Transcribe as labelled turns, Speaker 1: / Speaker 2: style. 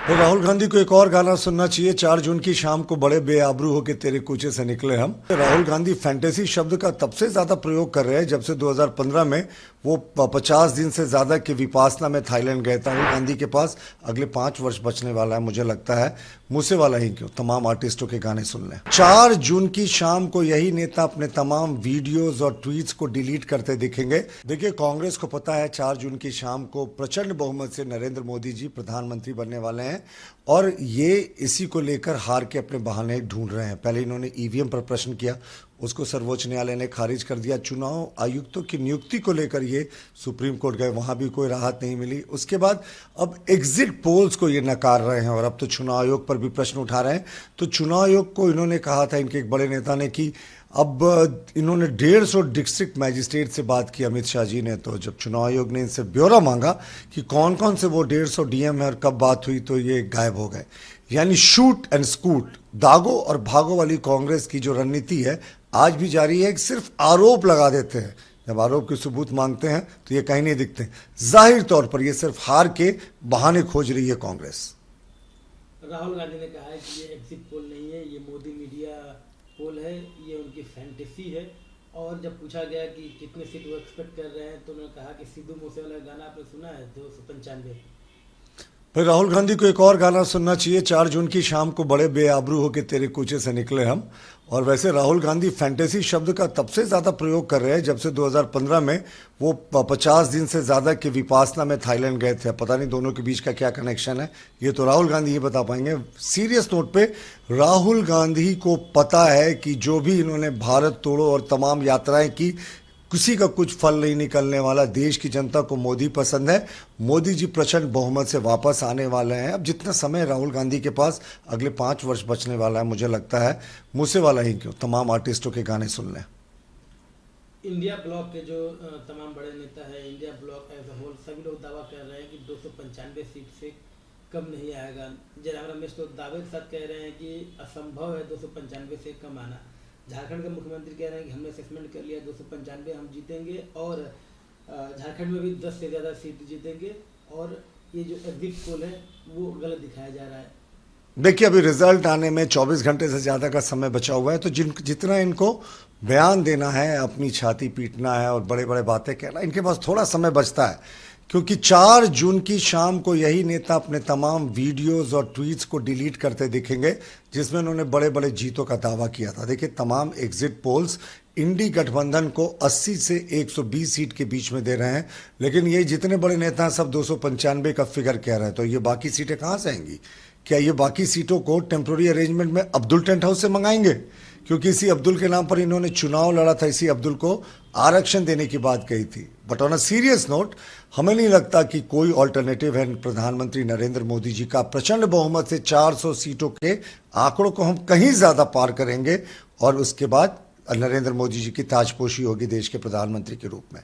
Speaker 1: तो राहुल गांधी को एक और गाना सुनना चाहिए। 4 जून की शाम को बड़े बेआबरू होके तेरे कूचे से निकले हम। राहुल गांधी फैंटेसी शब्द का तब से ज्यादा प्रयोग कर रहे हैं जब से 2015 में वो 50 दिन से ज्यादा के विपासना में थाईलैंड गए थे। राहुल गांधी के पास अगले 5 वर्ष बचने वाला है। मुझे लगता है मूसे वाला ही क्यों, तमाम आर्टिस्टों के गाने सुन लें। 4 जून की शाम को यही नेता अपने तमाम वीडियोज और ट्वीट्स को डिलीट करते दिखेंगे। देखिए, कांग्रेस को पता है 4 जून की शाम को प्रचंड बहुमत से नरेंद्र मोदी जी प्रधानमंत्री बनने वाले हैं और ये इसी को लेकर हार के अपने बहाने ढूंढ रहे हैं। पहले इन्होंने ईवीएम पर प्रश्न किया, उसको सर्वोच्च न्यायालय ने खारिज कर दिया। चुनाव आयुक्तों की नियुक्ति को लेकर ये सुप्रीम कोर्ट गए, वहां भी कोई राहत नहीं मिली। उसके बाद अब एग्जिट पोल्स को ये नकार रहे हैं और अब तो चुनाव आयोग पर भी प्रश्न उठा रहे हैं। तो चुनाव आयोग को इन्होंने कहा था, इनके एक बड़े नेता ने, कि अब इन्होंने 150 डिस्ट्रिक्ट मैजिस्ट्रेट से बात की, अमित शाह जी ने। तो जब चुनाव आयोग ने इनसे ब्यौरा मांगा कि कौन कौन से वो 150 डीएम है और कब बात हुई, तो ये गायब हो गए। यानी शूट एंड स्कूट, दागो और भागो वाली कांग्रेस की जो रणनीति है आज भी जारी है। सिर्फ आरोप लगा देते हैं, जब आरोप के सबूत मांगते हैं तो ये कहीं नहीं दिखते। जाहिर तौर पर ये सिर्फ हार के बहाने खोज रही है कांग्रेस।
Speaker 2: राहुल गांधी ने कहा है कि ये एग्जिट पोल नहीं है, ये मोदी मीडिया पोल है, ये उनकी फैंटेसी है। और जब पूछा गया कि कितने सीट वो एक्सपेक्ट कर रहे हैं तो उन्होंने कहा कि सिद्धू मूसेवाला गाना आपने सुना है 295।
Speaker 1: फिर राहुल गांधी को एक और गाना सुनना चाहिए। 4 जून की शाम को बड़े बेआबरू होके तेरे कूचे से निकले हम। और वैसे राहुल गांधी फैंटेसी शब्द का तब से ज्यादा प्रयोग कर रहे हैं जब से 2015 में वो 50 दिन से ज्यादा के विपासना में थाईलैंड गए थे। पता नहीं दोनों के बीच का क्या कनेक्शन है, ये तो राहुल गांधी ही बता पाएंगे। सीरियस नोट पे, राहुल गांधी को पता है कि जो भी इन्होंने भारत तोड़ो और तमाम यात्राएं की, किसी का कुछ फल नहीं निकलने वाला। देश की जनता को मोदी पसंद है, मोदी जी प्रचंड बहुमत से वापस आने वाले हैं। अब जितना समय राहुल गांधी के पास अगले 5 वर्ष बचने वाला है, मुझे लगता है मूसे वाला ही क्यों, तमाम आर्टिस्टों के गाने सुन लें।
Speaker 2: इंडिया ब्लॉक के जो तमाम बड़े नेता हैं, India block as a whole, सभी लोग दावा कर रहे हैं कि 295 सीट से कम नहीं आएगा। जयराम रमेश तो दावे के साथ कह रहे हैं कि असंभव है 295 से कम आना। झारखंड के मुख्यमंत्री कह रहे हैं कि हमने असेसमेंट कर लिया 295 हम जीतेंगे और झारखंड में भी 10 से ज़्यादा सीट जीतेंगे। और ये जो एग्जिट पोल है वो गलत दिखाया जा रहा है।
Speaker 1: देखिए, अभी रिजल्ट आने में 24 घंटे से ज़्यादा का समय बचा हुआ है। तो जितना इनको बयान देना है, अपनी छाती पीटना है और बड़े बड़े बातें कहना, इनके पास थोड़ा समय बचता है। क्योंकि 4 जून की शाम को यही नेता अपने तमाम वीडियोस और ट्वीट्स को डिलीट करते दिखेंगे जिसमें उन्होंने बड़े बड़े जीतों का दावा किया था। देखिए, तमाम एग्जिट पोल्स इंडी गठबंधन को 80 से 120 सीट के बीच में दे रहे हैं, लेकिन ये जितने बड़े नेता हैं सब 295 का फिगर कह रहे हैं। तो ये बाकी सीटें कहाँ से आएंगी? क्या ये बाकी सीटों को टेम्प्रोरी अरेंजमेंट में अब्दुल टेंट हाउस से मंगाएंगे? क्योंकि इसी अब्दुल के नाम पर इन्होंने चुनाव लड़ा था, इसी अब्दुल को आरक्षण देने की बात कही थी। But on a serious note, हमें नहीं लगता कि कोई ऑल्टरनेटिव है प्रधानमंत्री नरेंद्र मोदी जी का। प्रचंड बहुमत से 400 सीटों के आंकड़ों को हम कहीं ज्यादा पार करेंगे और उसके बाद नरेंद्र मोदी जी की ताजपोशी होगी देश के प्रधानमंत्री के रूप में।